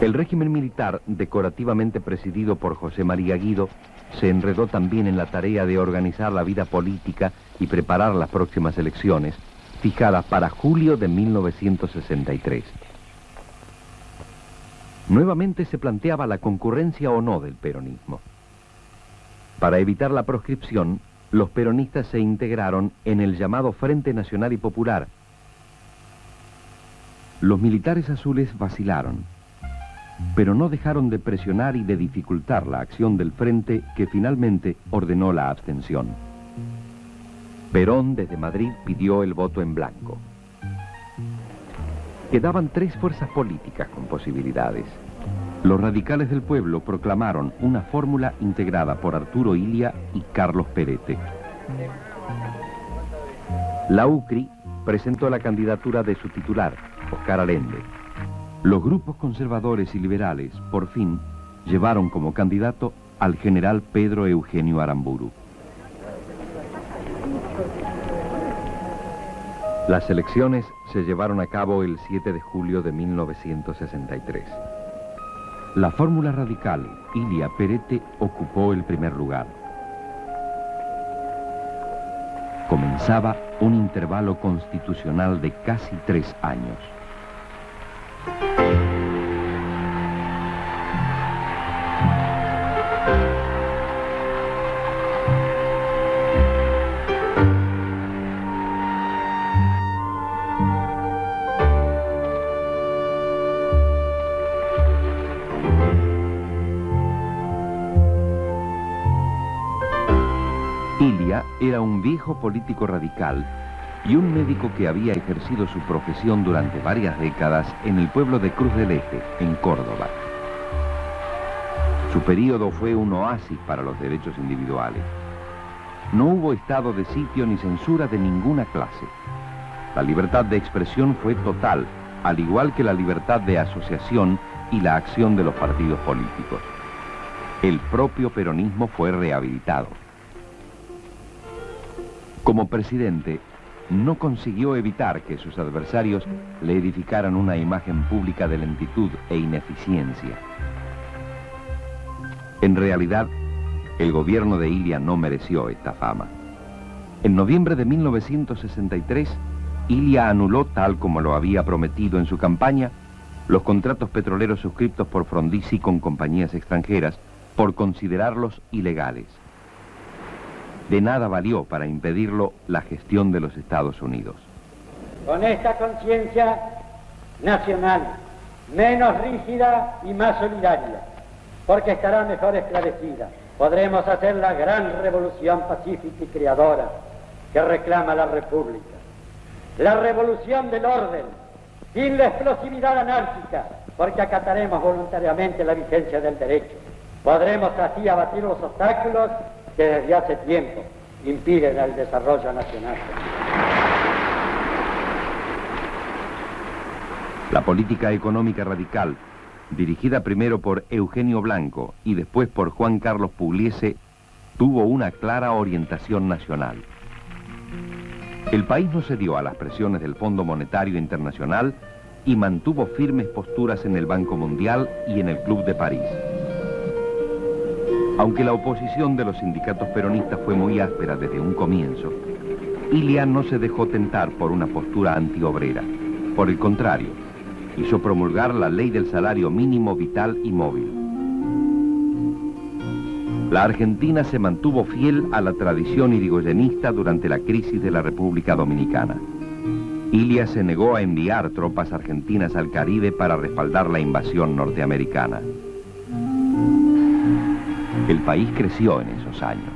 El régimen militar, decorativamente presidido por José María Guido, se enredó también en la tarea de organizar la vida política y preparar las próximas elecciones, fijadas para julio de 1963. Nuevamente se planteaba la concurrencia o no del peronismo. Para evitar la proscripción, los peronistas se integraron en el llamado Frente Nacional y Popular. Los militares azules vacilaron, pero no dejaron de presionar y de dificultar la acción del Frente, que finalmente ordenó la abstención. Perón desde Madrid pidió el voto en blanco. Quedaban tres fuerzas políticas con posibilidades. Los radicales del pueblo proclamaron una fórmula integrada por Arturo Illia y Carlos Perete. La UCRI presentó la candidatura de su titular, Oscar Allende. Los grupos conservadores y liberales, por fin, llevaron como candidato al general Pedro Eugenio Aramburu. Las elecciones se llevaron a cabo el 7 de julio de 1963. La fórmula radical, Illia Perete, ocupó el primer lugar. Comenzaba un intervalo constitucional de casi 3 años. Illia era un viejo político radical y un médico que había ejercido su profesión durante varias décadas en el pueblo de Cruz del Eje, en Córdoba. Su período fue un oasis para los derechos individuales. No hubo estado de sitio ni censura de ninguna clase. La libertad de expresión fue total, al igual que la libertad de asociación y la acción de los partidos políticos. El propio peronismo fue rehabilitado. Como presidente, no consiguió evitar que sus adversarios le edificaran una imagen pública de lentitud e ineficiencia. En realidad, el gobierno de Illia no mereció esta fama. En noviembre de 1963, Illia anuló, tal como lo había prometido en su campaña, los contratos petroleros suscritos por Frondizi con compañías extranjeras por considerarlos ilegales. De nada valió para impedirlo la gestión de los Estados Unidos. Con esta conciencia nacional, menos rígida y más solidaria, porque estará mejor esclarecida, podremos hacer la gran revolución pacífica y creadora que reclama la República. La revolución del orden, sin la explosividad anárquica, porque acataremos voluntariamente la vigencia del derecho. Podremos así abatir los obstáculos que desde hace tiempo impiden el desarrollo nacional. La política económica radical, dirigida primero por Eugenio Blanco y después por Juan Carlos Pugliese, tuvo una clara orientación nacional. El país no cedió a las presiones del Fondo Monetario Internacional y mantuvo firmes posturas en el Banco Mundial y en el Club de París. Aunque la oposición de los sindicatos peronistas fue muy áspera desde un comienzo, Illia no se dejó tentar por una postura antiobrera. Por el contrario, hizo promulgar la ley del salario mínimo vital y móvil. La Argentina se mantuvo fiel a la tradición irigoyenista durante la crisis de la República Dominicana. Illia se negó a enviar tropas argentinas al Caribe para respaldar la invasión norteamericana. El país creció en esos años.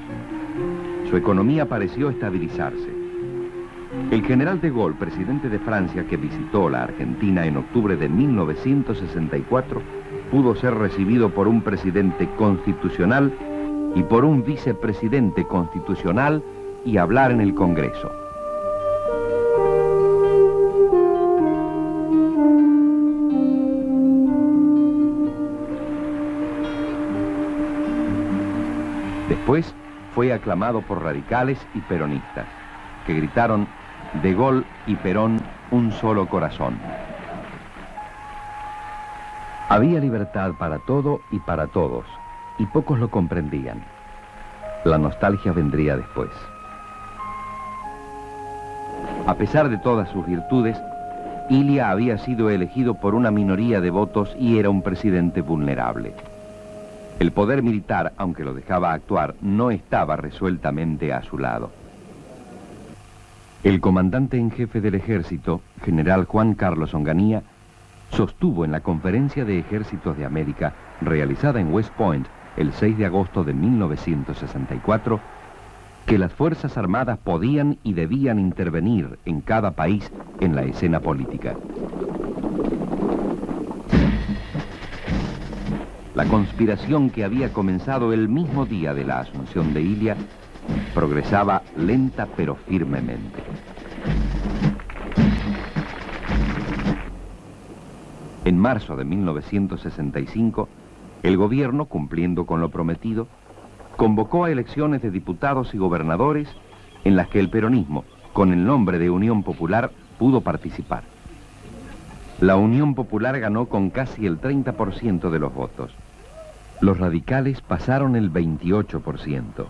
Su economía pareció estabilizarse. El general de Gaulle, presidente de Francia, que visitó la Argentina en octubre de 1964, pudo ser recibido por un presidente constitucional y por un vicepresidente constitucional y hablar en el Congreso. Después fue aclamado por radicales y peronistas, que gritaron: De Gaulle y Perón, un solo corazón. Había libertad para todo y para todos, y pocos lo comprendían. La nostalgia vendría después. A pesar de todas sus virtudes, Ilia había sido elegido por una minoría de votos y era un presidente vulnerable. El poder militar, aunque lo dejaba actuar, no estaba resueltamente a su lado. El comandante en jefe del ejército, general Juan Carlos Onganía, sostuvo en la Conferencia de Ejércitos de América, realizada en West Point el 6 de agosto de 1964, que las Fuerzas Armadas podían y debían intervenir en cada país en la escena política. La conspiración que había comenzado el mismo día de la asunción de Ilia progresaba lenta pero firmemente. En marzo de 1965, el gobierno, cumpliendo con lo prometido, convocó a elecciones de diputados y gobernadores en las que el peronismo, con el nombre de Unión Popular, pudo participar. La Unión Popular ganó con casi el 30% de los votos. Los radicales pasaron el 28%.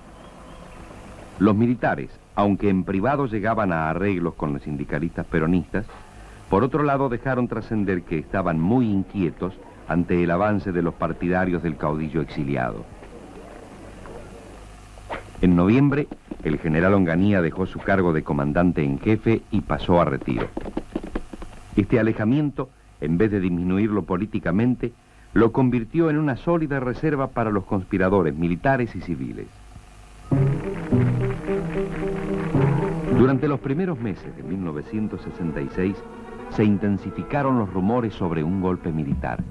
Los militares, aunque en privado llegaban a arreglos con los sindicalistas peronistas, por otro lado dejaron trascender que estaban muy inquietos ante el avance de los partidarios del caudillo exiliado. En noviembre, el general Onganía dejó su cargo de comandante en jefe y pasó a retiro. Este alejamiento, en vez de disminuirlo políticamente, lo convirtió en una sólida reserva para los conspiradores militares y civiles. Durante los primeros meses de 1966, se intensificaron los rumores sobre un golpe militar.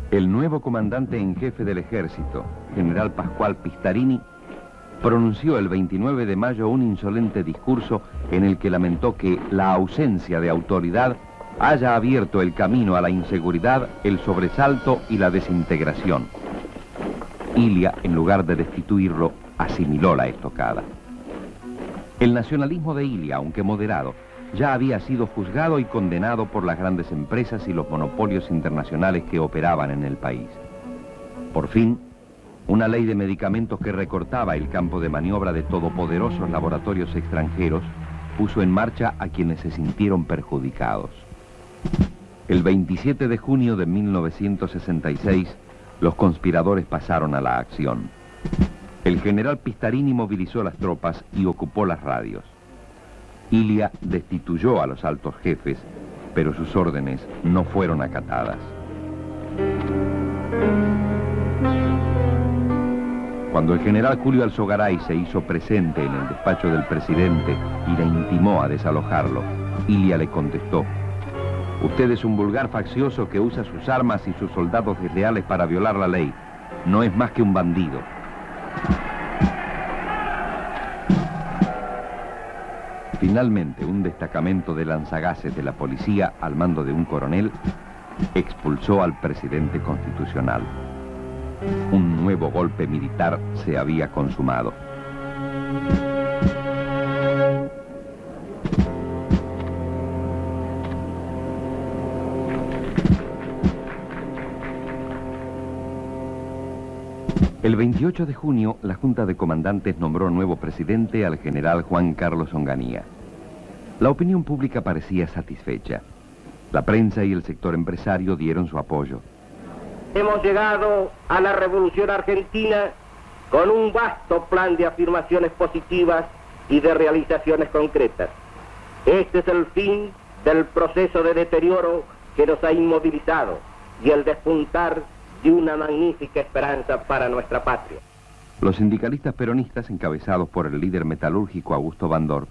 El nuevo comandante en jefe del ejército, general Pascual Pistarini, pronunció el 29 de mayo un insolente discurso en el que lamentó que la ausencia de autoridad haya abierto el camino a la inseguridad, el sobresalto y la desintegración. Ilia, en lugar de destituirlo, asimiló la estocada. El nacionalismo de Ilia, aunque moderado, ya había sido juzgado y condenado por las grandes empresas y los monopolios internacionales que operaban en el país. Por fin, una ley de medicamentos que recortaba el campo de maniobra de todopoderosos laboratorios extranjeros puso en marcha a quienes se sintieron perjudicados. El 27 de junio de 1966, los conspiradores pasaron a la acción. El general Pistarini movilizó las tropas y ocupó las radios. Ilia destituyó a los altos jefes, pero sus órdenes no fueron acatadas. Cuando el general Julio Alzogaray se hizo presente en el despacho del presidente y le intimó a desalojarlo, Ilia le contestó: "Usted es un vulgar faccioso que usa sus armas y sus soldados desleales para violar la ley. No es más que un bandido". Finalmente, un destacamento de lanzagases de la policía, al mando de un coronel, expulsó al presidente constitucional. Un nuevo golpe militar se había consumado. El 28 de junio, la Junta de Comandantes nombró nuevo presidente al general Juan Carlos Onganía. La opinión pública parecía satisfecha. La prensa y el sector empresario dieron su apoyo. Hemos llegado a la Revolución Argentina con un vasto plan de afirmaciones positivas y de realizaciones concretas. Este es el fin del proceso de deterioro que nos ha inmovilizado y el despuntar de una magnífica esperanza para nuestra patria. Los sindicalistas peronistas, encabezados por el líder metalúrgico Augusto Bandor,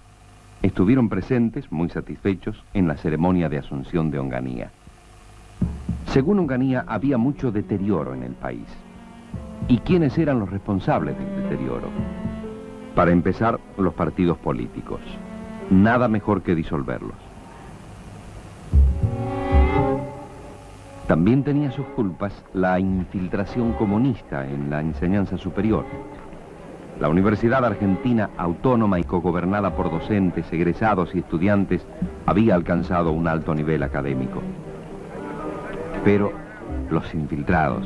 estuvieron presentes, muy satisfechos, en la ceremonia de asunción de Onganía. Según Onganía, había mucho deterioro en el país. ¿Y quiénes eran los responsables del deterioro? Para empezar, los partidos políticos. Nada mejor que disolverlos. También tenía sus culpas la infiltración comunista en la enseñanza superior. La Universidad Argentina, autónoma y cogobernada por docentes, egresados y estudiantes, había alcanzado un alto nivel académico. Pero los infiltrados.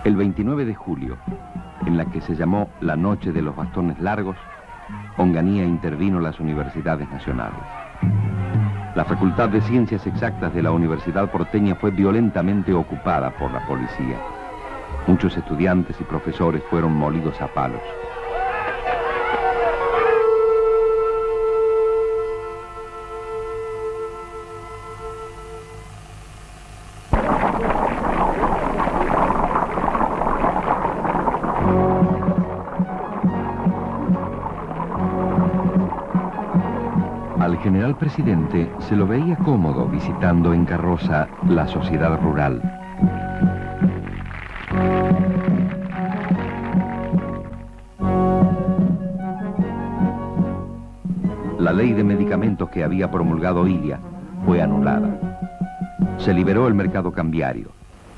El 29 de julio, en la que se llamó la Noche de los Bastones Largos, Onganía intervino en las universidades nacionales. La Facultad de Ciencias Exactas de la Universidad porteña fue violentamente ocupada por la policía. Muchos estudiantes y profesores fueron molidos a palos. Al general presidente se lo veía cómodo visitando en carroza la sociedad rural. La ley de medicamentos que había promulgado Ilia fue anulada. Se liberó el mercado cambiario.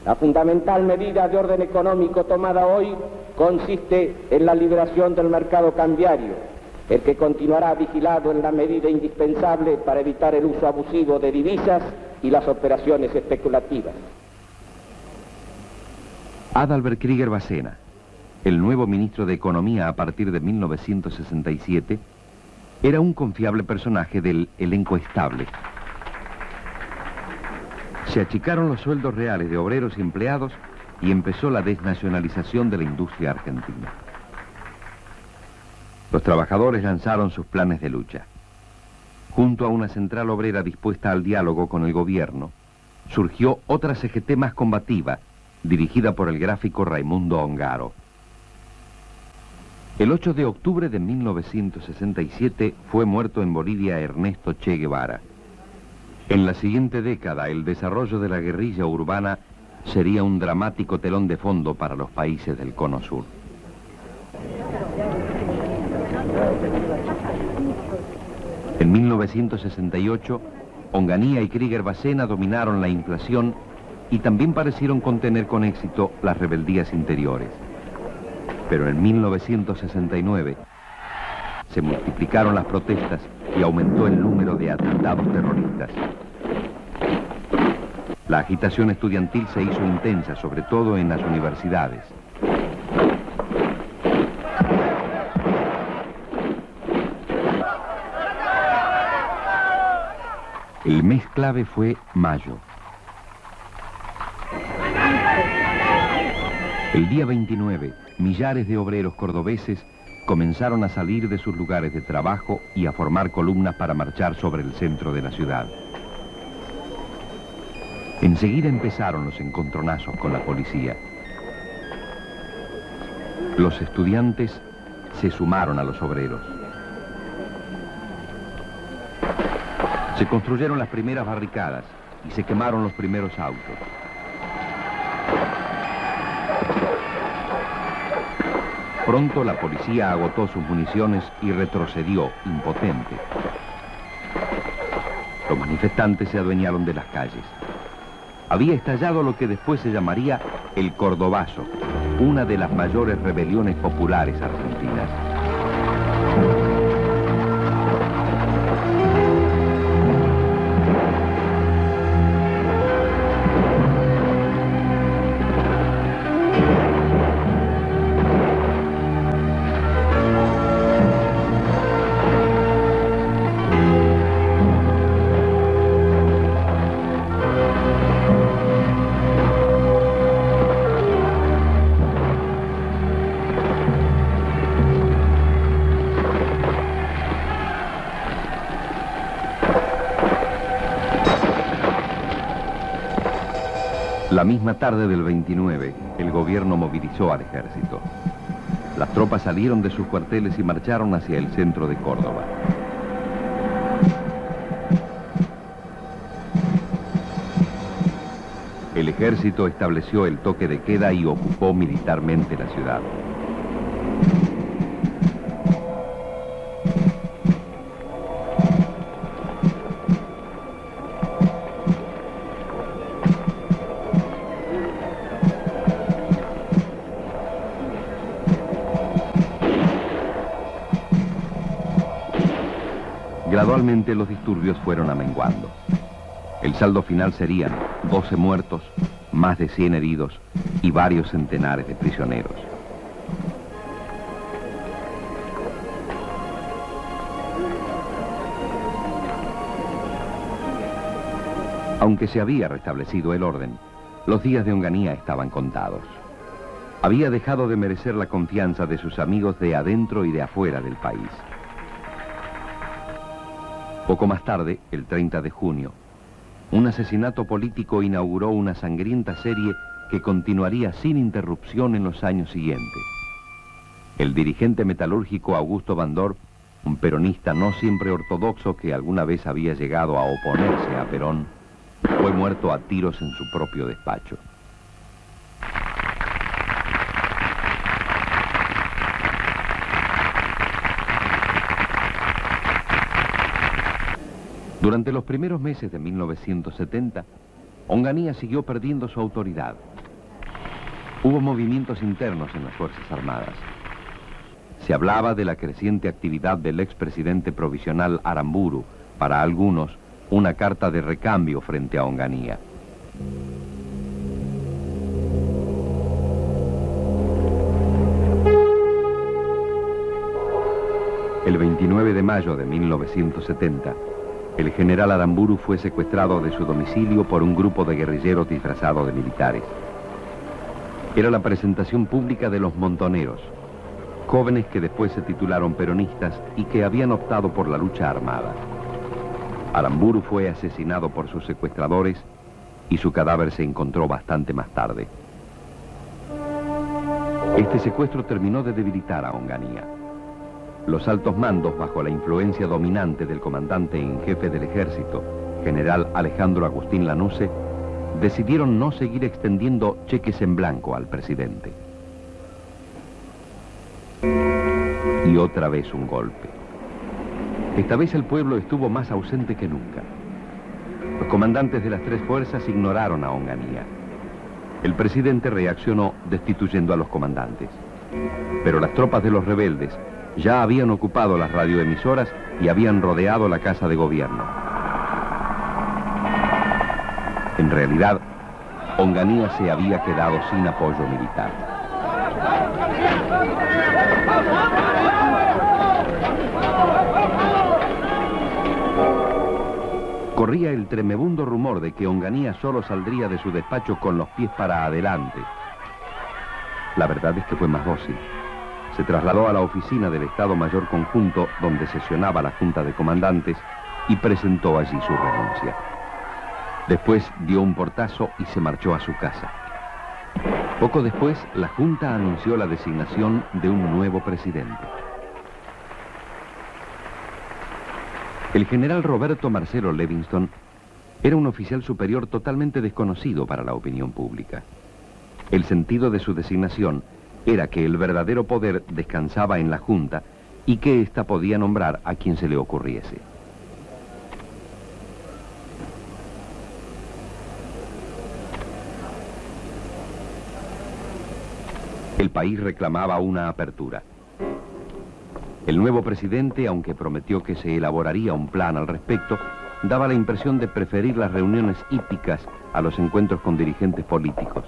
La fundamental medida de orden económico tomada hoy consiste en la liberación del mercado cambiario, el que continuará vigilado en la medida indispensable para evitar el uso abusivo de divisas y las operaciones especulativas. Adalbert Krieger Bacena, el nuevo ministro de Economía a partir de 1967, era un confiable personaje del elenco estable. Se achicaron los sueldos reales de obreros y empleados y empezó la desnacionalización de la industria argentina. Los trabajadores lanzaron sus planes de lucha. Junto a una central obrera dispuesta al diálogo con el gobierno, surgió otra CGT más combativa, dirigida por el gráfico Raimundo Ongaro. El 8 de octubre de 1967 fue muerto en Bolivia Ernesto Che Guevara. En la siguiente década, el desarrollo de la guerrilla urbana sería un dramático telón de fondo para los países del Cono Sur. En 1968, Onganía y Krieger Bacena dominaron la inflación y también parecieron contener con éxito las rebeldías interiores. Pero en 1969 se multiplicaron las protestas y aumentó el número de atentados terroristas. La agitación estudiantil se hizo intensa, sobre todo en las universidades. El mes clave fue mayo. El día 29, millares de obreros cordobeses comenzaron a salir de sus lugares de trabajo y a formar columnas para marchar sobre el centro de la ciudad. Enseguida empezaron los encontronazos con la policía. Los estudiantes se sumaron a los obreros. Se construyeron las primeras barricadas y se quemaron los primeros autos. Pronto la policía agotó sus municiones y retrocedió, impotente. Los manifestantes se adueñaron de las calles. Había estallado lo que después se llamaría el Cordobazo, una de las mayores rebeliones populares argentinas. La misma tarde del 29, el gobierno movilizó al ejército. Las tropas salieron de sus cuarteles y marcharon hacia el centro de Córdoba. El ejército estableció el toque de queda y ocupó militarmente la ciudad. Gradualmente los disturbios fueron amenguando. El saldo final serían 12 muertos, más de 100 heridos y varios centenares de prisioneros. Aunque se había restablecido el orden, los días de Onganía estaban contados. Había dejado de merecer la confianza de sus amigos de adentro y de afuera del país. Poco más tarde, el 30 de junio, un asesinato político inauguró una sangrienta serie que continuaría sin interrupción en los años siguientes. El dirigente metalúrgico Augusto Bandor, un peronista no siempre ortodoxo que alguna vez había llegado a oponerse a Perón, fue muerto a tiros en su propio despacho. Durante los primeros meses de 1970, Onganía siguió perdiendo su autoridad. Hubo movimientos internos en las Fuerzas Armadas. Se hablaba de la creciente actividad del expresidente provisional Aramburu, para algunos, una carta de recambio frente a Onganía. El 29 de mayo de 1970, el general Aramburu fue secuestrado de su domicilio por un grupo de guerrilleros disfrazados de militares. Era la presentación pública de los Montoneros, jóvenes que después se titularon peronistas y que habían optado por la lucha armada. Aramburu fue asesinado por sus secuestradores y su cadáver se encontró bastante más tarde. Este secuestro terminó de debilitar a Onganía. Los altos mandos, bajo la influencia dominante del comandante en jefe del ejército, general Alejandro Agustín Lanusse, decidieron no seguir extendiendo cheques en blanco al presidente. Y otra vez un golpe. Esta vez el pueblo estuvo más ausente que nunca. Los comandantes de las tres fuerzas ignoraron a Onganía. El presidente reaccionó destituyendo a los comandantes. Pero las tropas de los rebeldes ya habían ocupado las radioemisoras y habían rodeado la casa de gobierno. En realidad, Onganía se había quedado sin apoyo militar. Corría el tremebundo rumor de que Onganía solo saldría de su despacho con los pies para adelante. La verdad es que fue más dócil. Se trasladó a la oficina del Estado Mayor Conjunto, donde sesionaba la Junta de Comandantes, y presentó allí su renuncia. Después dio un portazo y se marchó a su casa. Poco después, la Junta anunció la designación de un nuevo presidente. El general Roberto Marcelo Levingston era un oficial superior totalmente desconocido para la opinión pública. El sentido de su designación era que el verdadero poder descansaba en la Junta y que ésta podía nombrar a quien se le ocurriese. El país reclamaba una apertura. El nuevo presidente, aunque prometió que se elaboraría un plan al respecto, daba la impresión de preferir las reuniones hípicas a los encuentros con dirigentes políticos.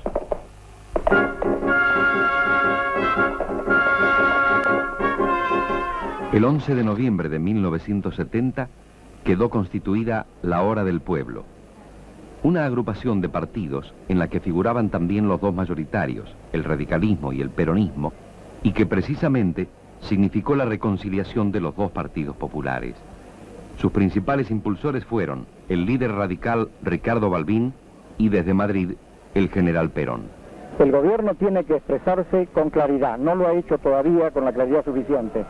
El 11 de noviembre de 1970 quedó constituida la Hora del Pueblo, una agrupación de partidos en la que figuraban también los dos mayoritarios, el radicalismo y el peronismo, y que precisamente significó la reconciliación de los dos partidos populares. Sus principales impulsores fueron el líder radical Ricardo Balbín y desde Madrid el general Perón. El gobierno tiene que expresarse con claridad, no lo ha hecho todavía con la claridad suficiente.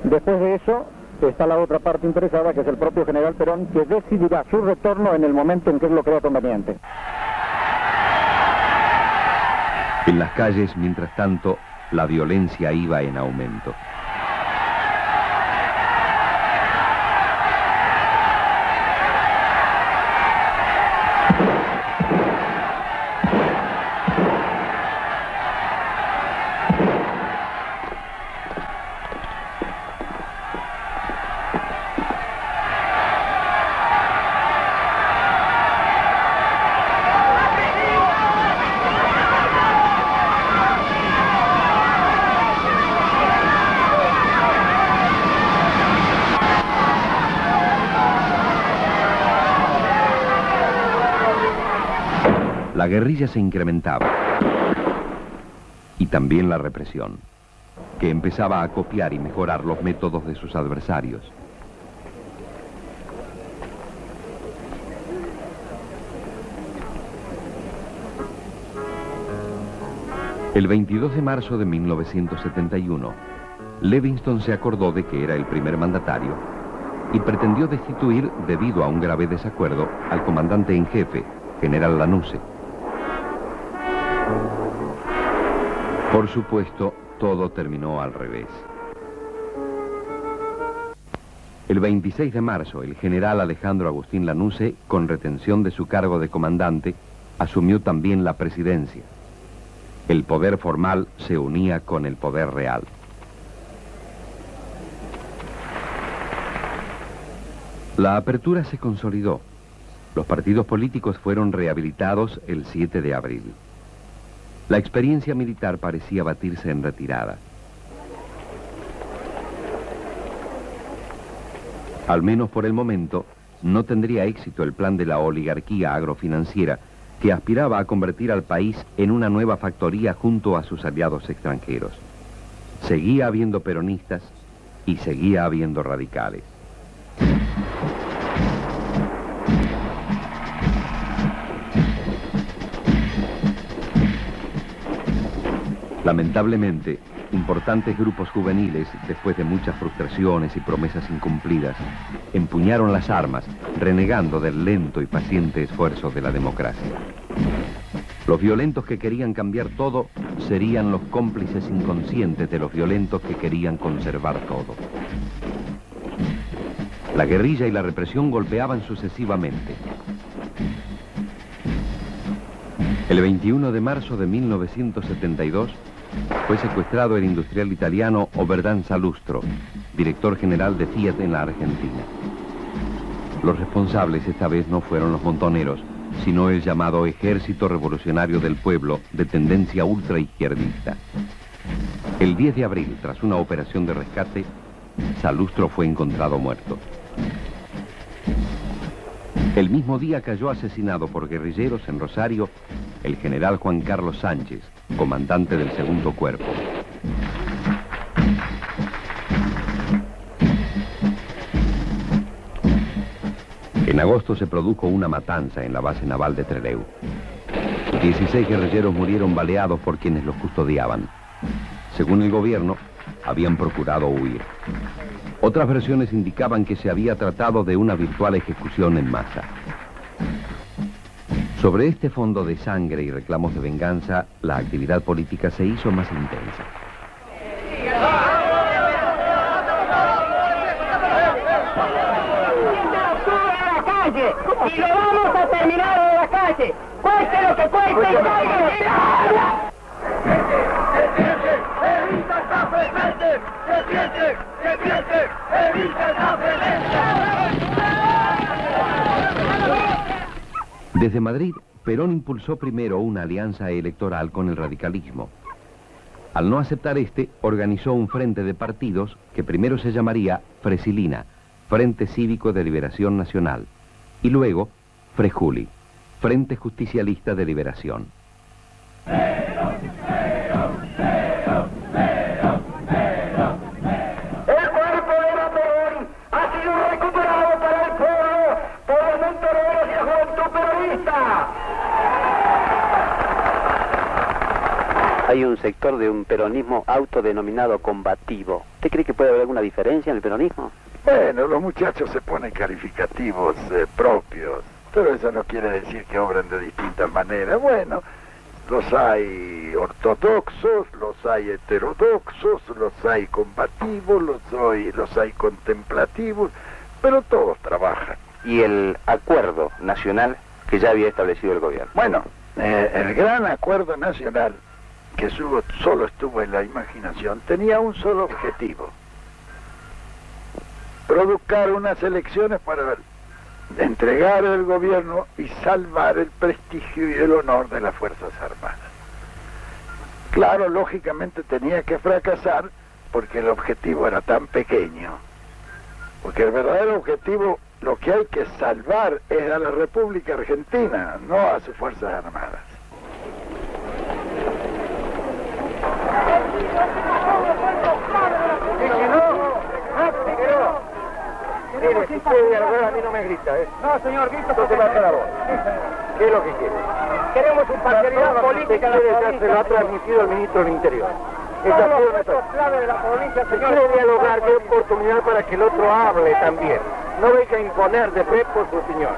Después de eso está la otra parte interesada, que es el propio general Perón, que decidirá su retorno en el momento en que él lo crea conveniente. En las calles, mientras tanto, la violencia iba en aumento. La guerrilla se incrementaba y también la represión, que empezaba a copiar y mejorar los métodos de sus adversarios. El 22 de marzo de 1971, Livingston se acordó de que era el primer mandatario y pretendió destituir, debido a un grave desacuerdo, al comandante en jefe, general Lanusse. Por supuesto, todo terminó al revés. El 26 de marzo, el general Alejandro Agustín Lanusse, con retención de su cargo de comandante, asumió también la presidencia. El poder formal se unía con el poder real. La apertura se consolidó. Los partidos políticos fueron rehabilitados el 7 de abril. La experiencia militar parecía batirse en retirada. Al menos por el momento, no tendría éxito el plan de la oligarquía agrofinanciera que aspiraba a convertir al país en una nueva factoría junto a sus aliados extranjeros. Seguía habiendo peronistas y seguía habiendo radicales. Lamentablemente, importantes grupos juveniles, después de muchas frustraciones y promesas incumplidas, empuñaron las armas, renegando del lento y paciente esfuerzo de la democracia. Los violentos que querían cambiar todo serían los cómplices inconscientes de los violentos que querían conservar todo. La guerrilla y la represión golpeaban sucesivamente. El 21 de marzo de 1972, fue secuestrado el industrial italiano Oberdan Salustro, director general de Fiat en la Argentina. Los responsables esta vez no fueron los montoneros, sino el llamado Ejército Revolucionario del Pueblo, de tendencia ultraizquierdista. El 10 de abril, tras una operación de rescate, Salustro fue encontrado muerto. El mismo día cayó asesinado por guerrilleros en Rosario el general Juan Carlos Sánchez, comandante del segundo cuerpo. En agosto se produjo una matanza en la base naval de Trelew. 16 guerrilleros murieron baleados por quienes los custodiaban. Según el gobierno, habían procurado huir. Otras versiones indicaban que se había tratado de una virtual ejecución en masa. Sobre este fondo de sangre y reclamos de venganza, la actividad política se hizo más intensa. Y lo vamos a terminar en la calle, cueste lo que cueste, y caiga. Desde Madrid, Perón impulsó primero una alianza electoral con el radicalismo. Al no aceptar este, organizó un frente de partidos que primero se llamaría Fresilina, Frente Cívico de Liberación Nacional, y luego Frejuli, Frente Justicialista de Liberación. El cuerpo de Napoleón ha sido recuperado para el pueblo por los montoneros y la juventud peronista. Hay un sector de un peronismo autodenominado combativo. ¿Usted cree que puede haber alguna diferencia en el peronismo? Bueno, los muchachos se ponen calificativos propios, pero eso no quiere decir que obren de distintas maneras. Bueno, los hay ortodoxos, los hay heterodoxos, los hay combativos, los hay contemplativos, pero todos trabajan. Y el acuerdo nacional que ya había establecido el gobierno. Bueno, el gran acuerdo nacional, que solo estuvo en la imaginación, tenía un solo objetivo: provocar unas elecciones para entregar el gobierno y salvar el prestigio y el honor de las Fuerzas Armadas. Claro, lógicamente tenía que fracasar porque el objetivo era tan pequeño, porque el verdadero objetivo, lo que hay que salvar es a la República Argentina, no a sus Fuerzas Armadas. Mire, si quiere dialogar, a mí no me grita, ¿eh? No, señor, grita. Entonces va a la voz. ¿Qué es lo que quiere? Queremos imparcialidad política. Ya se lo ha transmitido el ministro del Interior. Esa ha sido nuestra clave de la provincia, señor. Si quiere dialogar, dé oportunidad para que el otro hable también. No venga a imponer de fe por su opinión.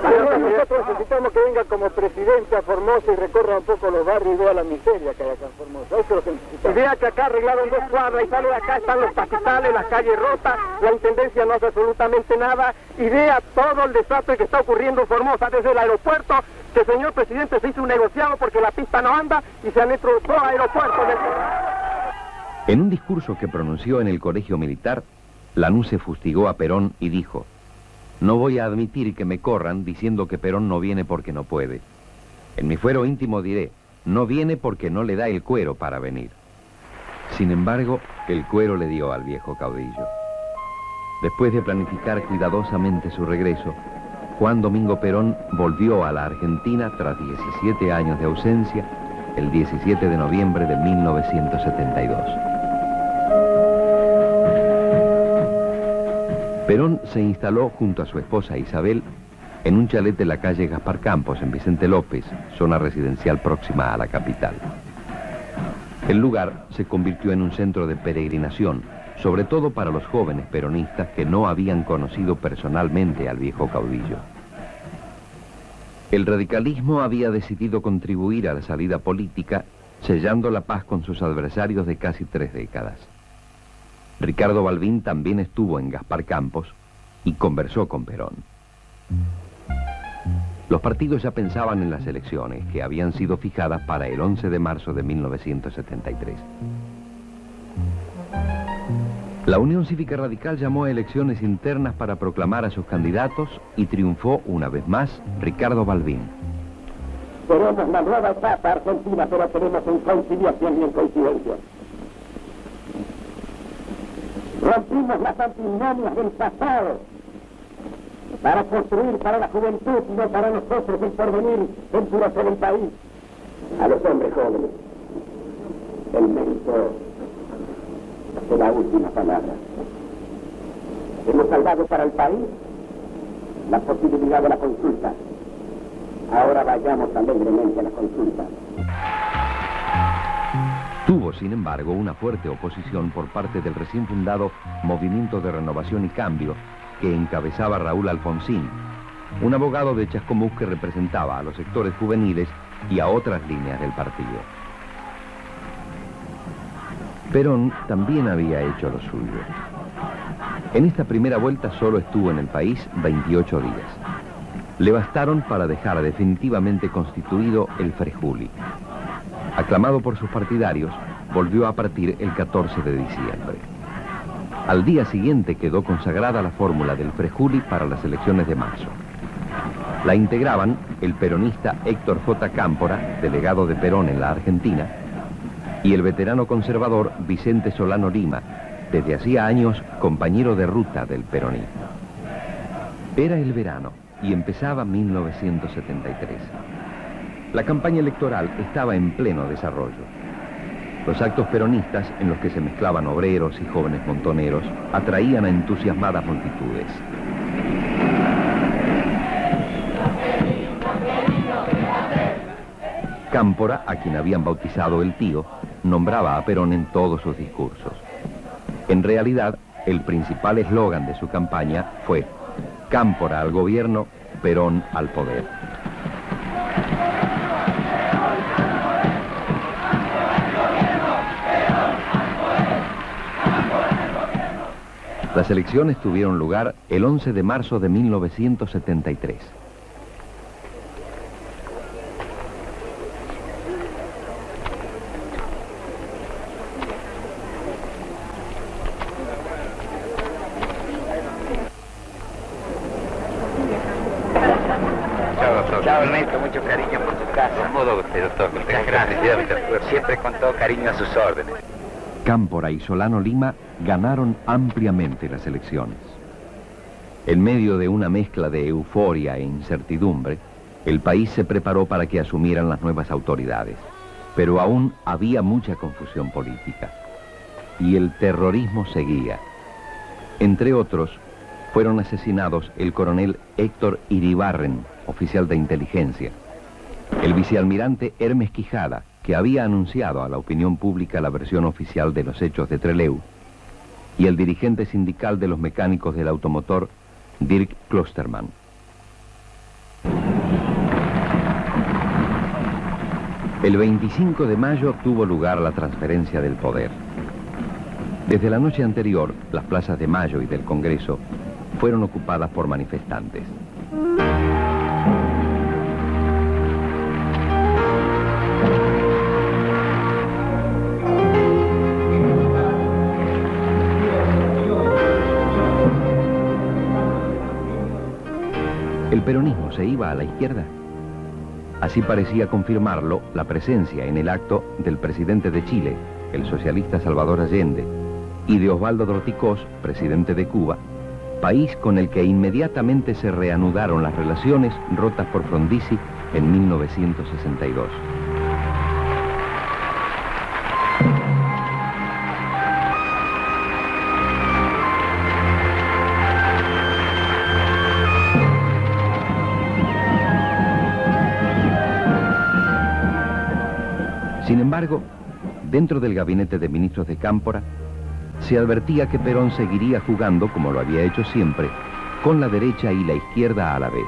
Nosotros necesitamos que venga como presidente a Formosa y recorra un poco los barrios y vea la miseria que hay acá en Formosa. Eso es lo que necesitamos. Y vea que acá arreglaron 2 cuadras y sale de acá, están los pastizales, las calles rotas, la intendencia no hace absolutamente nada, y vea todo el desastre que está ocurriendo en Formosa desde el aeropuerto, que el señor presidente se hizo un negociado porque la pista no anda y se han hecho 2 aeropuertos. En un discurso que pronunció en el colegio militar, Lanuse fustigó a Perón y dijo: "No voy a admitir que me corran diciendo que Perón no viene porque no puede. En mi fuero íntimo diré, no viene porque no le da el cuero para venir". Sin embargo, el cuero le dio al viejo caudillo. Después de planificar cuidadosamente su regreso, Juan Domingo Perón volvió a la Argentina tras 17 años de ausencia, el 17 de noviembre de 1972. Perón se instaló junto a su esposa Isabel en un chalet de la calle Gaspar Campos, en Vicente López, zona residencial próxima a la capital. El lugar se convirtió en un centro de peregrinación, sobre todo para los jóvenes peronistas que no habían conocido personalmente al viejo caudillo. El radicalismo había decidido contribuir a la salida política, sellando la paz con sus adversarios de casi 3 décadas. Ricardo Balbín también estuvo en Gaspar Campos y conversó con Perón. Los partidos ya pensaban en las elecciones, que habían sido fijadas para el 11 de marzo de 1973. La Unión Cívica Radical llamó a elecciones internas para proclamar a sus candidatos y triunfó una vez más Ricardo Balbín. Queremos la nueva etapa argentina, pero tenemos en conciliación y en coincidencia. Rompimos las antinomias del pasado para construir para la juventud y no para nosotros el porvenir, endurecer el país. A los hombres jóvenes, el mérito de la última palabra. Hemos salvado para el país la posibilidad de la consulta. Ahora vayamos alegremente a la consulta. Tuvo, sin embargo, una fuerte oposición por parte del recién fundado Movimiento de Renovación y Cambio, que encabezaba Raúl Alfonsín, un abogado de Chascomús que representaba a los sectores juveniles y a otras líneas del partido. Perón también había hecho lo suyo. En esta primera vuelta solo estuvo en el país 28 días. Le bastaron para dejar definitivamente constituido el Frejuli. Aclamado por sus partidarios, volvió a partir el 14 de diciembre. Al día siguiente quedó consagrada la fórmula del Frejuli para las elecciones de marzo. La integraban el peronista Héctor J. Cámpora, delegado de Perón en la Argentina, y el veterano conservador Vicente Solano Lima, desde hacía años compañero de ruta del peronismo. Era el verano y empezaba 1973. La campaña electoral estaba en pleno desarrollo. Los actos peronistas, en los que se mezclaban obreros y jóvenes montoneros, atraían a entusiasmadas multitudes. Cámpora, a quien habían bautizado el tío, nombraba a Perón en todos sus discursos. En realidad, el principal eslogan de su campaña fue: Cámpora al gobierno, Perón al poder. Las elecciones tuvieron lugar el 11 de marzo de 1973. Chao, Ernesto, mucho cariño por tu casa. De modo, doctor, muchas gracias. Siempre con todo cariño a sus órdenes. Cámpora y Solano Lima ganaron ampliamente las elecciones. En medio de una mezcla de euforia e incertidumbre, el país se preparó para que asumieran las nuevas autoridades. Pero aún había mucha confusión política. Y el terrorismo seguía. Entre otros, fueron asesinados el coronel Héctor Iribarren, oficial de inteligencia, el vicealmirante Hermes Quijada, que había anunciado a la opinión pública la versión oficial de los hechos de Trelew, y el dirigente sindical de los mecánicos del automotor, Dirk Klosterman. El 25 de mayo tuvo lugar la transferencia del poder. Desde la noche anterior, las plazas de Mayo y del Congreso fueron ocupadas por manifestantes. ¿El peronismo se iba a la izquierda? Así parecía confirmarlo la presencia en el acto del presidente de Chile, el socialista Salvador Allende, y de Osvaldo Dorticós, presidente de Cuba, país con el que inmediatamente se reanudaron las relaciones rotas por Frondizi en 1962. Sin embargo, dentro del gabinete de ministros de Cámpora, se advertía que Perón seguiría jugando, como lo había hecho siempre, con la derecha y la izquierda a la vez.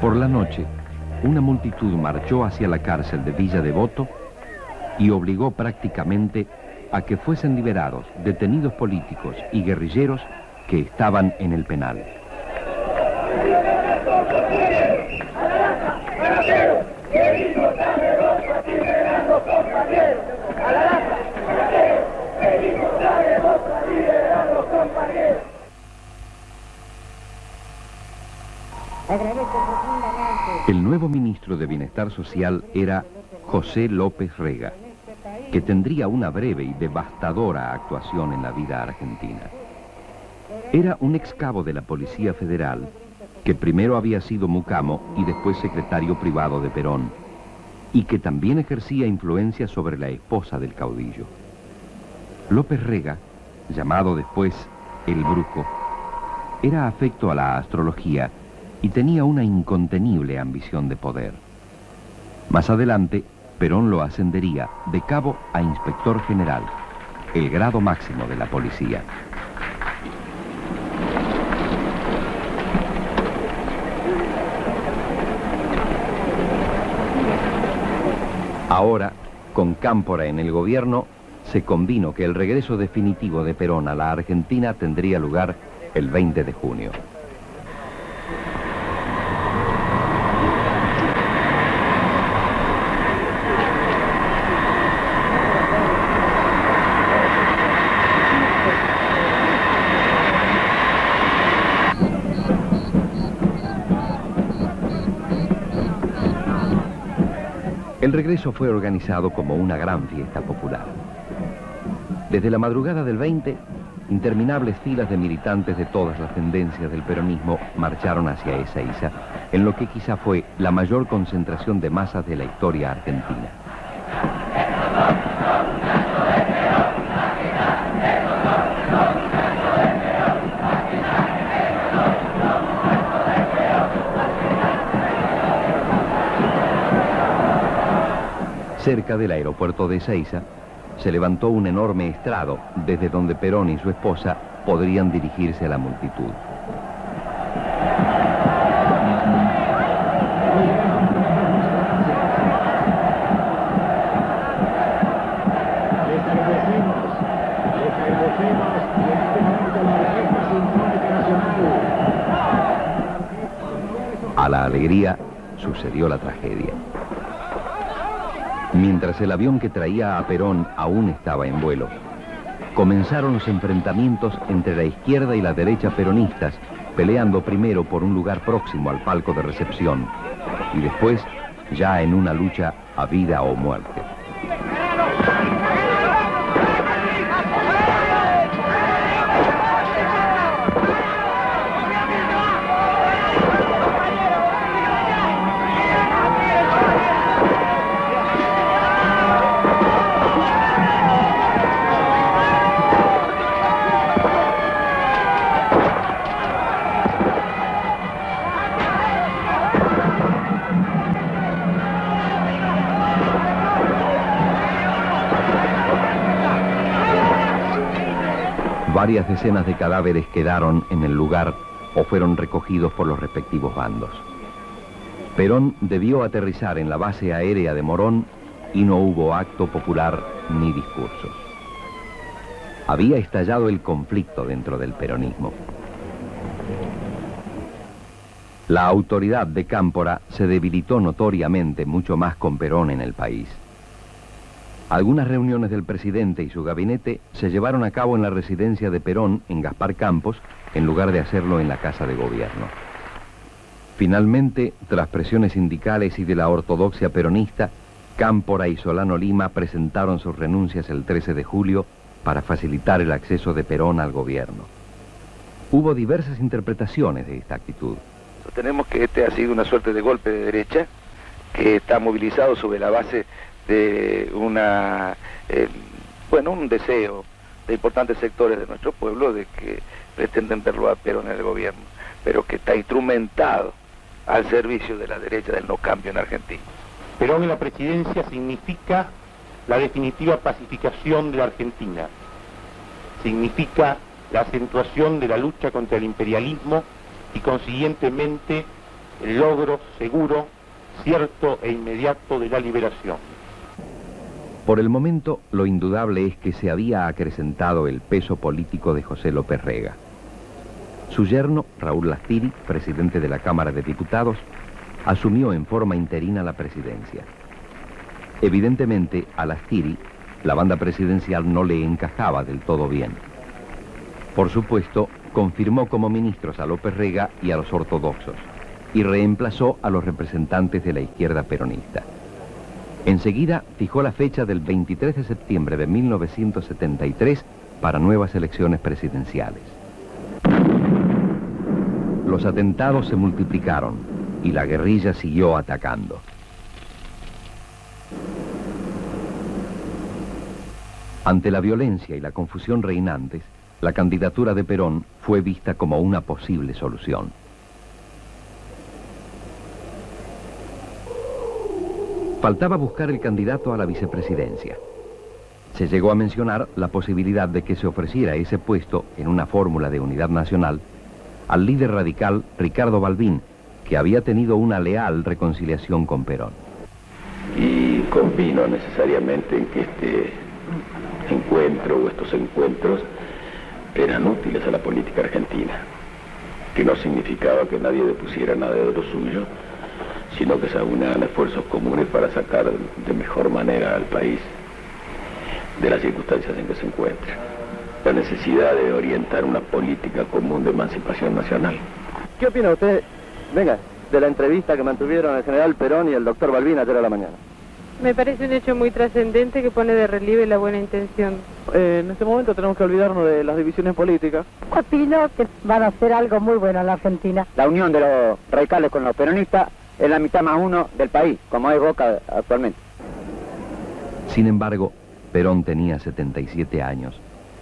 Por la noche, una multitud marchó hacia la cárcel de Villa Devoto y obligó prácticamente a que fuesen liberados detenidos políticos y guerrilleros que estaban en el penal. El nuevo ministro de Bienestar Social era José López Rega, que tendría una breve y devastadora actuación en la vida argentina. Era un ex cabo de la Policía Federal, que primero había sido mucamo y después secretario privado de Perón, y que también ejercía influencia sobre la esposa del caudillo. López Rega, llamado después El Bruco, era afecto a la astrología y tenía una incontenible ambición de poder. Más adelante, Perón lo ascendería de cabo a inspector general, el grado máximo de la policía. Ahora, con Cámpora en el gobierno, se convino que el regreso definitivo de Perón a la Argentina tendría lugar el 20 de junio. El regreso fue organizado como una gran fiesta popular. Desde la madrugada del 20, interminables filas de militantes de todas las tendencias del peronismo marcharon hacia Ezeiza, en lo que quizá fue la mayor concentración de masas de la historia argentina. Cerca del aeropuerto de Ezeiza, se levantó un enorme estrado desde donde Perón y su esposa podrían dirigirse a la multitud. A la alegría sucedió la tragedia. Mientras el avión que traía a Perón aún estaba en vuelo, comenzaron los enfrentamientos entre la izquierda y la derecha peronistas peleando primero por un lugar próximo al palco de recepción y después ya en una lucha a vida o muerte. Varias decenas de cadáveres quedaron en el lugar o fueron recogidos por los respectivos bandos. Perón debió aterrizar en la base aérea de Morón y no hubo acto popular ni discursos. Había estallado el conflicto dentro del peronismo. La autoridad de Cámpora se debilitó notoriamente mucho más con Perón en el país. Algunas reuniones del presidente y su gabinete se llevaron a cabo en la residencia de Perón, en Gaspar Campos, en lugar de hacerlo en la Casa de Gobierno. Finalmente, tras presiones sindicales y de la ortodoxia peronista, Cámpora y Solano Lima presentaron sus renuncias el 13 de julio para facilitar el acceso de Perón al gobierno. Hubo diversas interpretaciones de esta actitud. Sostenemos que este ha sido una suerte de golpe de derecha que está movilizado sobre la base de un deseo de importantes sectores de nuestro pueblo de que pretenden verlo a Perón en el gobierno, pero que está instrumentado al servicio de la derecha del no cambio en Argentina. Perón en la presidencia significa la definitiva pacificación de la Argentina, significa la acentuación de la lucha contra el imperialismo y consiguientemente el logro seguro, cierto e inmediato de la liberación. Por el momento, lo indudable es que se había acrecentado el peso político de José López Rega. Su yerno, Raúl Lastiri, presidente de la Cámara de Diputados, asumió en forma interina la presidencia. Evidentemente, a Lastiri, la banda presidencial no le encajaba del todo bien. Por supuesto, confirmó como ministros a López Rega y a los ortodoxos, y reemplazó a los representantes de la izquierda peronista. Enseguida fijó la fecha del 23 de septiembre de 1973 para nuevas elecciones presidenciales. Los atentados se multiplicaron y la guerrilla siguió atacando. Ante la violencia y la confusión reinantes, la candidatura de Perón fue vista como una posible solución. Faltaba buscar el candidato a la vicepresidencia. Se llegó a mencionar la posibilidad de que se ofreciera ese puesto en una fórmula de unidad nacional al líder radical Ricardo Balbín, que había tenido una leal reconciliación con Perón. Y convino necesariamente en que este encuentro o estos encuentros eran útiles a la política argentina, que no significaba que nadie depusiera nada de lo suyo, sino que se aunaban esfuerzos comunes para sacar de mejor manera al país de las circunstancias en que se encuentra. La necesidad de orientar una política común de emancipación nacional. ¿Qué opina usted, de la entrevista que mantuvieron el general Perón y el doctor Balbín ayer a la mañana? Me parece un hecho muy trascendente que pone de relieve la buena intención. En este momento tenemos que olvidarnos de las divisiones políticas. Opino que van a hacer algo muy bueno en la Argentina. La unión de los radicales con los peronistas es la mitad más uno del país, como es Boca actualmente. Sin embargo, Perón tenía 77 años,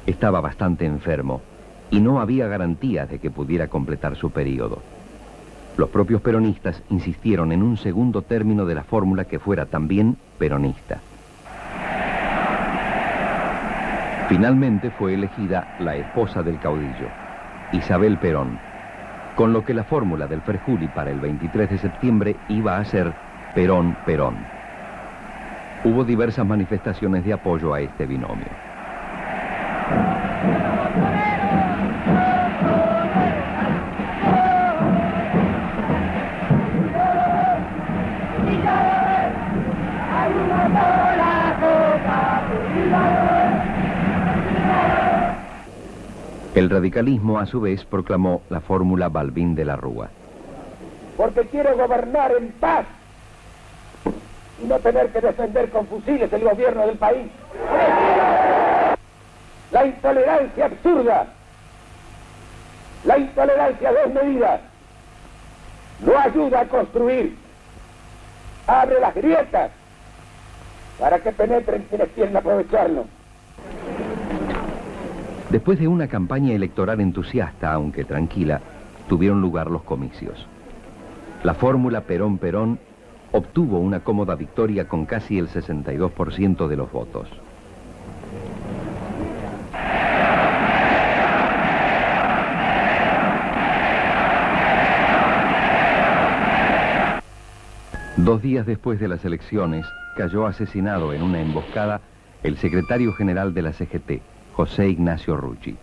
estaba bastante enfermo y no había garantías de que pudiera completar su periodo. Los propios peronistas insistieron en un segundo término de la fórmula que fuera también peronista. Finalmente fue elegida la esposa del caudillo, Isabel Perón, con lo que la fórmula del Ferjuli para el 23 de septiembre iba a ser Perón-Perón. Hubo diversas manifestaciones de apoyo a este binomio. El radicalismo, a su vez, proclamó la fórmula Balbín de la Rúa. Porque quiero gobernar en paz y no tener que defender con fusiles el gobierno del país. La intolerancia absurda, la intolerancia desmedida, no ayuda a construir, abre las grietas para que penetren quienes quieren aprovecharlo. Después de una campaña electoral entusiasta, aunque tranquila, tuvieron lugar los comicios. La fórmula Perón-Perón obtuvo una cómoda victoria con casi el 62% de los votos. Dos días después de las elecciones, cayó asesinado en una emboscada el secretario general de la CGT, José Ignacio Rucci.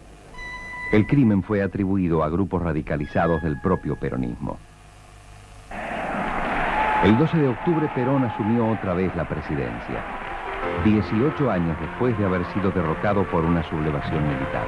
El crimen fue atribuido a grupos radicalizados del propio peronismo. El 12 de octubre Perón asumió otra vez la presidencia, 18 años después de haber sido derrocado por una sublevación militar.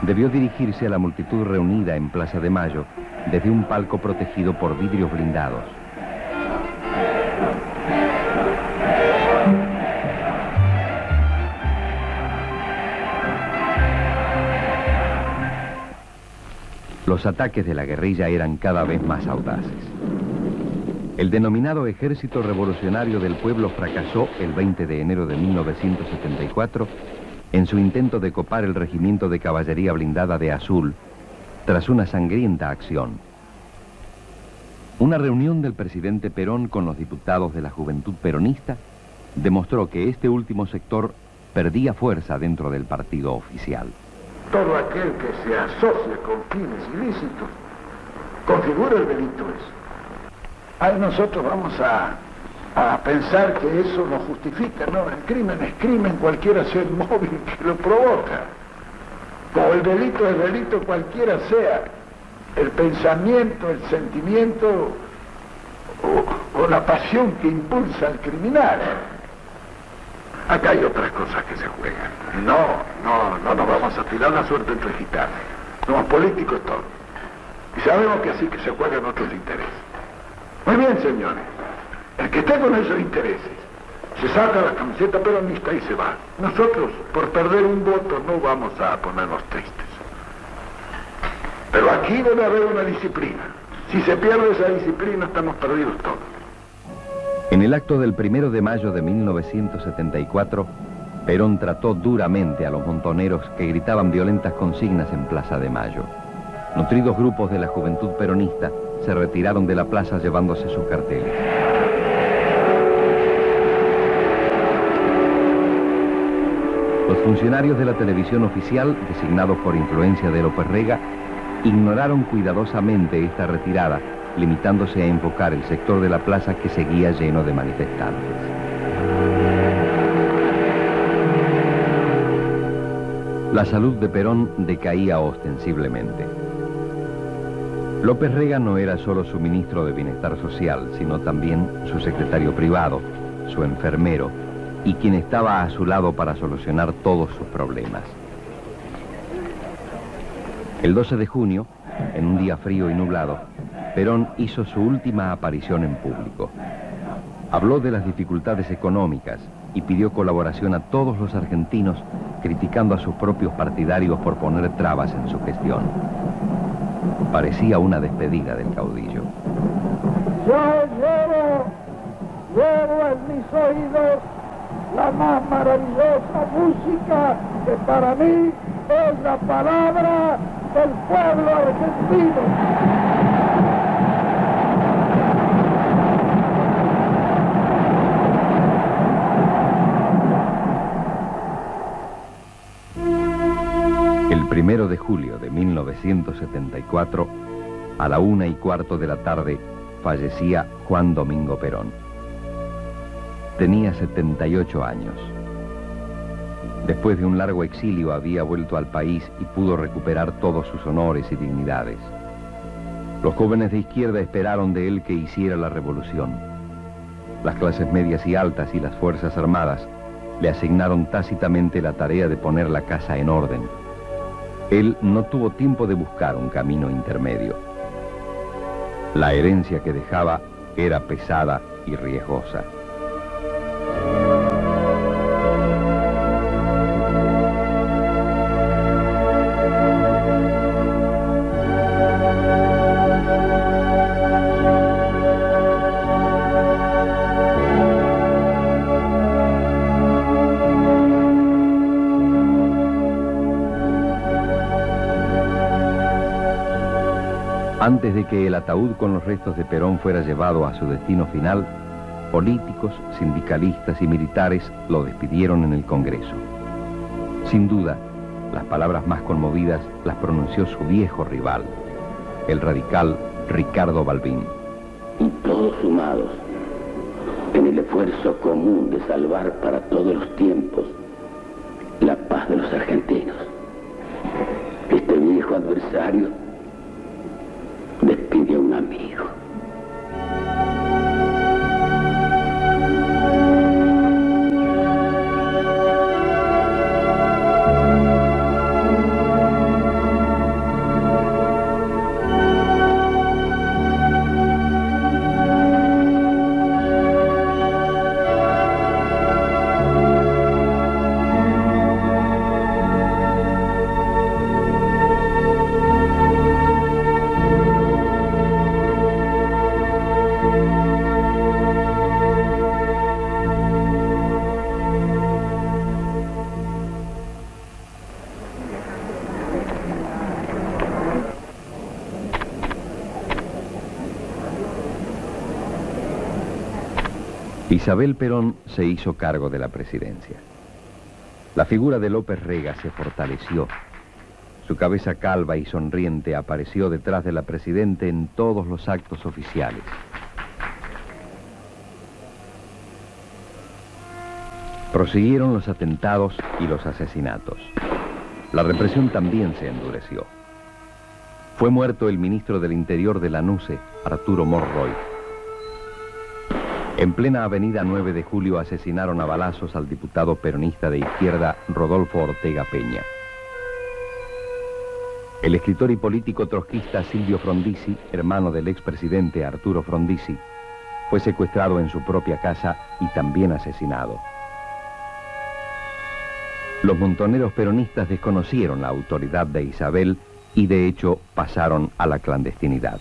Debió dirigirse a la multitud reunida en Plaza de Mayo desde un palco protegido por vidrios blindados. Los ataques de la guerrilla eran cada vez más audaces. El denominado Ejército Revolucionario del Pueblo fracasó el 20 de enero de 1974 en su intento de copar el regimiento de caballería blindada de Azul, tras una sangrienta acción. Una reunión del presidente Perón con los diputados de la Juventud Peronista demostró que este último sector perdía fuerza dentro del partido oficial. Todo aquel que se asocia con fines ilícitos configura el delito ese. Ahí nosotros vamos a pensar que eso lo justifica, no, el crimen es crimen, cualquiera sea el móvil que lo provoca. Como el delito es delito, cualquiera sea el pensamiento, el sentimiento o la pasión que impulsa al criminal. Acá hay otras cosas que se juegan. No nos vamos a tirar la suerte entre gitanos. Somos políticos todos. Y sabemos que así que se juegan otros intereses. Muy bien, señores. El que esté con esos intereses se saca la camiseta peronista y se va. Nosotros, por perder un voto, no vamos a ponernos tristes. Pero aquí debe haber una disciplina. Si se pierde esa disciplina, estamos perdidos todos. En el acto del 1 de mayo de 1974, Perón trató duramente a los montoneros que gritaban violentas consignas en Plaza de Mayo. Nutridos grupos de la Juventud Peronista se retiraron de la plaza llevándose sus carteles. Los funcionarios de la televisión oficial, designados por influencia de López Rega, ignoraron cuidadosamente esta retirada, limitándose a enfocar el sector de la plaza que seguía lleno de manifestantes. La salud de Perón decaía ostensiblemente. López Rega no era solo su ministro de Bienestar Social, sino también su secretario privado, su enfermero, y quien estaba a su lado para solucionar todos sus problemas. El 12 de junio, en un día frío y nublado, Perón hizo su última aparición en público. Habló de las dificultades económicas y pidió colaboración a todos los argentinos, criticando a sus propios partidarios por poner trabas en su gestión. Parecía una despedida del caudillo. Yo llevo en mis oídos la más maravillosa música que para mí es la palabra del pueblo argentino. El 1 de julio de 1974, A la 1:15 de la tarde fallecía Juan Domingo Perón. Tenía 78 años. Después de un largo exilio había vuelto al país y pudo recuperar todos sus honores y dignidades. Los jóvenes de izquierda esperaron de él que hiciera la revolución. Las clases medias y altas y las Fuerzas Armadas le asignaron tácitamente la tarea de poner la casa en orden. Él no tuvo tiempo de buscar un camino intermedio. La herencia que dejaba era pesada y riesgosa. Antes de que el ataúd con los restos de Perón fuera llevado a su destino final, políticos, sindicalistas y militares lo despidieron en el Congreso. Sin duda, las palabras más conmovidas las pronunció su viejo rival, el radical Ricardo Balbín. Y todos sumados en el esfuerzo común de salvar para todos los tiempos la paz de los argentinos. Este viejo adversario despide a un amigo. Isabel Perón se hizo cargo de la presidencia. La figura de López Rega se fortaleció. Su cabeza calva y sonriente apareció detrás de la presidente en todos los actos oficiales. Prosiguieron los atentados y los asesinatos. La represión también se endureció. Fue muerto el ministro del Interior de la NUCE, Arturo Monroy. En plena avenida 9 de Julio asesinaron a balazos al diputado peronista de izquierda Rodolfo Ortega Peña. El escritor y político trotskista Silvio Frondizi, hermano del expresidente Arturo Frondizi, fue secuestrado en su propia casa y también asesinado. Los montoneros peronistas desconocieron la autoridad de Isabel y de hecho pasaron a la clandestinidad.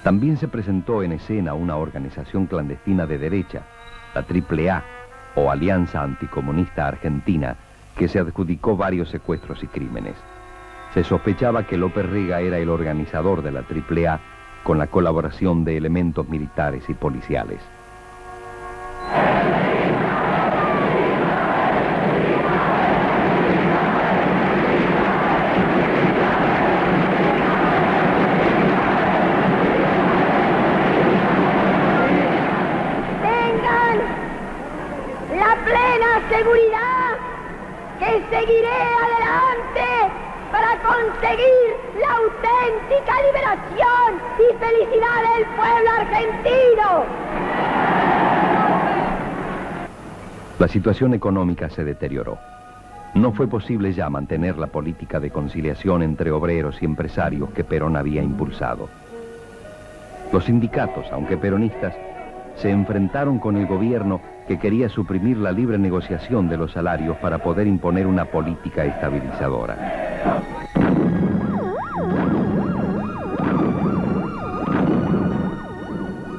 También se presentó en escena una organización clandestina de derecha, la AAA, o Alianza Anticomunista Argentina, que se adjudicó varios secuestros y crímenes. Se sospechaba que López Rega era el organizador de la AAA con la colaboración de elementos militares y policiales. Seguridad que seguiré adelante para conseguir la auténtica liberación y felicidad del pueblo argentino. La situación económica se deterioró. No fue posible ya mantener la política de conciliación entre obreros y empresarios que Perón había impulsado. Los sindicatos, aunque peronistas, se enfrentaron con el gobierno que quería suprimir la libre negociación de los salarios para poder imponer una política estabilizadora.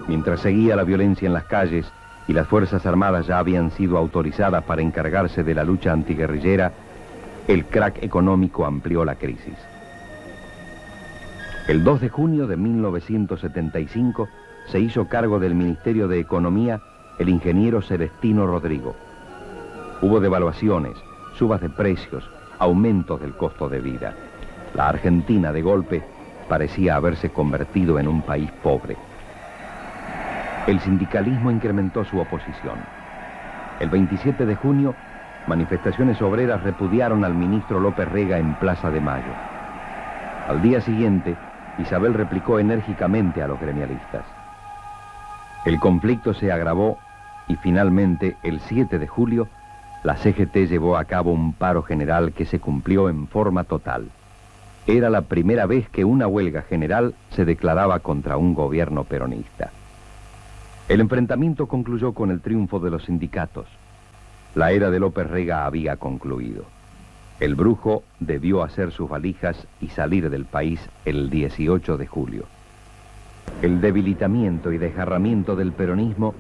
Mientras seguía la violencia en las calles y las Fuerzas Armadas ya habían sido autorizadas para encargarse de la lucha antiguerrillera, el crack económico amplió la crisis. El 2 de junio de 1975 se hizo cargo del Ministerio de Economía el ingeniero Celestino Rodrigo. Hubo devaluaciones, subas de precios, aumentos del costo de vida. La Argentina, de golpe, parecía haberse convertido en un país pobre. El sindicalismo incrementó su oposición. El 27 de junio, manifestaciones obreras repudiaron al ministro López Rega en Plaza de Mayo. Al día siguiente, Isabel replicó enérgicamente a los gremialistas. El conflicto se agravó y finalmente, el 7 de julio, la CGT llevó a cabo un paro general que se cumplió en forma total. Era la primera vez que una huelga general se declaraba contra un gobierno peronista. El enfrentamiento concluyó con el triunfo de los sindicatos. La era de López Rega había concluido. El brujo debió hacer sus valijas y salir del país el 18 de julio. El debilitamiento y desgarramiento del peronismo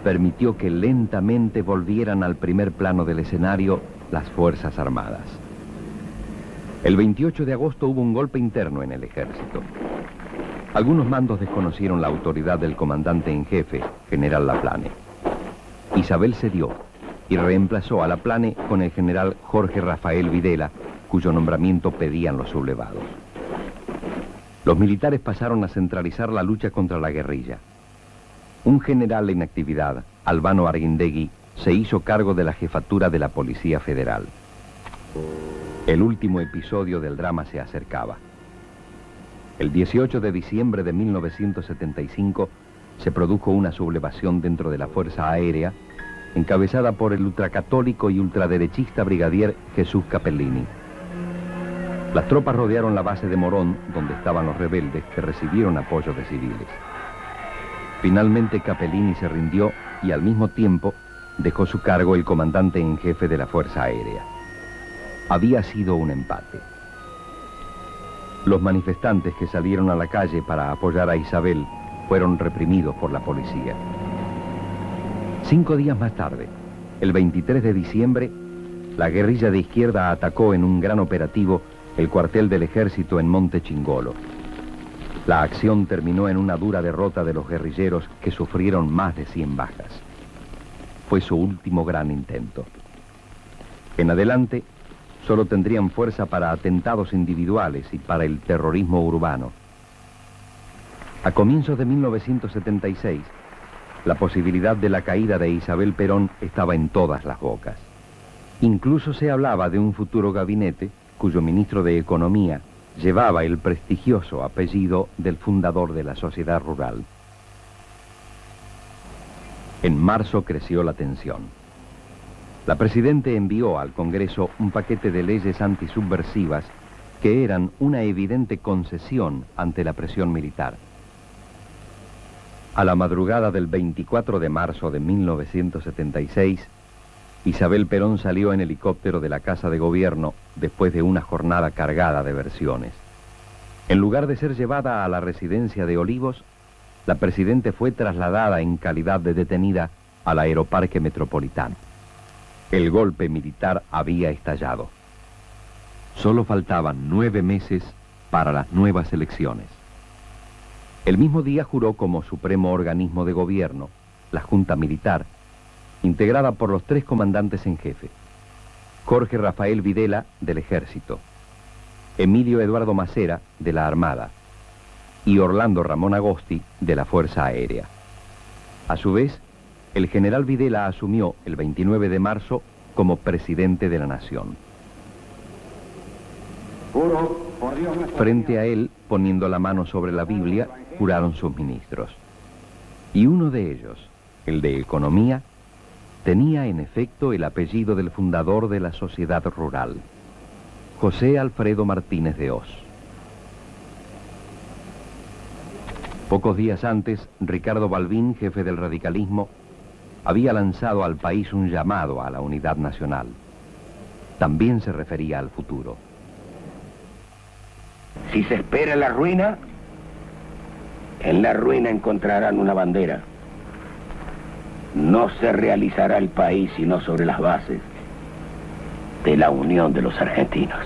permitió que lentamente volvieran al primer plano del escenario las Fuerzas Armadas. El 28 de agosto hubo un golpe interno en el ejército. Algunos mandos desconocieron la autoridad del comandante en jefe, general Laplane. Isabel cedió y reemplazó a Laplane con el general Jorge Rafael Videla, cuyo nombramiento pedían los sublevados. Los militares pasaron a centralizar la lucha contra la guerrilla. Un general en actividad, Albano Arguindegui, se hizo cargo de la jefatura de la Policía Federal. El último episodio del drama se acercaba. El 18 de diciembre de 1975 se produjo una sublevación dentro de la Fuerza Aérea, encabezada por el ultracatólico y ultraderechista brigadier Jesús Capellini. Las tropas rodearon la base de Morón, donde estaban los rebeldes, que recibieron apoyo de civiles. Finalmente Capellini se rindió y al mismo tiempo dejó su cargo el comandante en jefe de la Fuerza Aérea. Había sido un empate. Los manifestantes que salieron a la calle para apoyar a Isabel fueron reprimidos por la policía. 5 días más tarde, el 23 de diciembre, la guerrilla de izquierda atacó en un gran operativo el cuartel del ejército en Monte Chingolo. La acción terminó en una dura derrota de los guerrilleros que sufrieron más de 100 bajas. Fue su último gran intento. En adelante, solo tendrían fuerza para atentados individuales y para el terrorismo urbano. A comienzos de 1976, la posibilidad de la caída de Isabel Perón estaba en todas las bocas. Incluso se hablaba de un futuro gabinete cuyo ministro de Economía llevaba el prestigioso apellido del fundador de la sociedad rural. En marzo creció la tensión. La Presidente envió al Congreso un paquete de leyes antisubversivas que eran una evidente concesión ante la presión militar. A la madrugada del 24 de marzo de 1976, Isabel Perón salió en helicóptero de la Casa de Gobierno después de una jornada cargada de versiones. En lugar de ser llevada a la residencia de Olivos, la Presidente fue trasladada en calidad de detenida al Aeroparque Metropolitano. El golpe militar había estallado. Solo faltaban 9 meses para las nuevas elecciones. El mismo día juró como supremo organismo de gobierno la Junta Militar, integrada por los 3 comandantes en jefe: Jorge Rafael Videla, del Ejército, Emilio Eduardo Macera, de la Armada, y Orlando Ramón Agosti, de la Fuerza Aérea. A su vez, el general Videla asumió el 29 de marzo como presidente de la nación. Frente a él, poniendo la mano sobre la Biblia, juraron sus ministros. Y uno de ellos, el de Economía, tenía en efecto el apellido del fundador de la sociedad rural, José Alfredo Martínez de Hoz. Pocos días antes, Ricardo Balbín, jefe del radicalismo, había lanzado al país un llamado a la unidad nacional. También se refería al futuro. Si se espera la ruina, en la ruina encontrarán una bandera. No se realizará el país sino sobre las bases de la unión de los argentinos.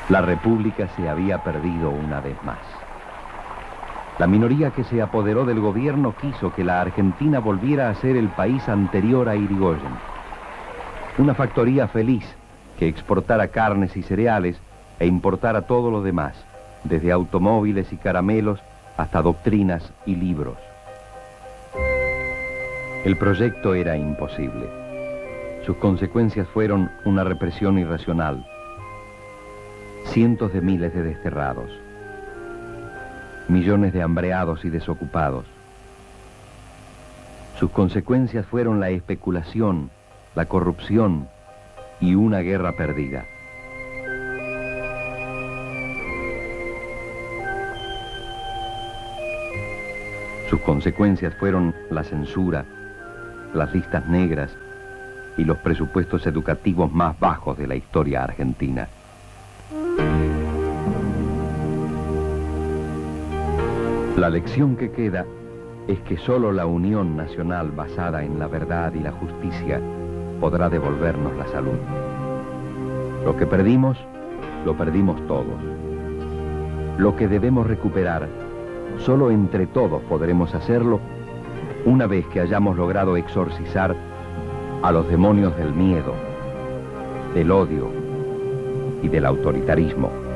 La República se había perdido una vez más. La minoría que se apoderó del gobierno quiso que la Argentina volviera a ser el país anterior a Irigoyen. Una factoría feliz que exportara carnes y cereales e importara todo lo demás, desde automóviles y caramelos hasta doctrinas y libros. El proyecto era imposible. Sus consecuencias fueron una represión irracional, cientos de miles de desterrados, millones de hambreados y desocupados. Sus consecuencias fueron la especulación, la corrupción y una guerra perdida. Sus consecuencias fueron la censura, las listas negras y los presupuestos educativos más bajos de la historia argentina. La lección que queda es que solo la unión nacional basada en la verdad y la justicia podrá devolvernos la salud. Lo que perdimos, lo perdimos todos. Lo que debemos recuperar, solo entre todos podremos hacerlo una vez que hayamos logrado exorcizar a los demonios del miedo, del odio y del autoritarismo.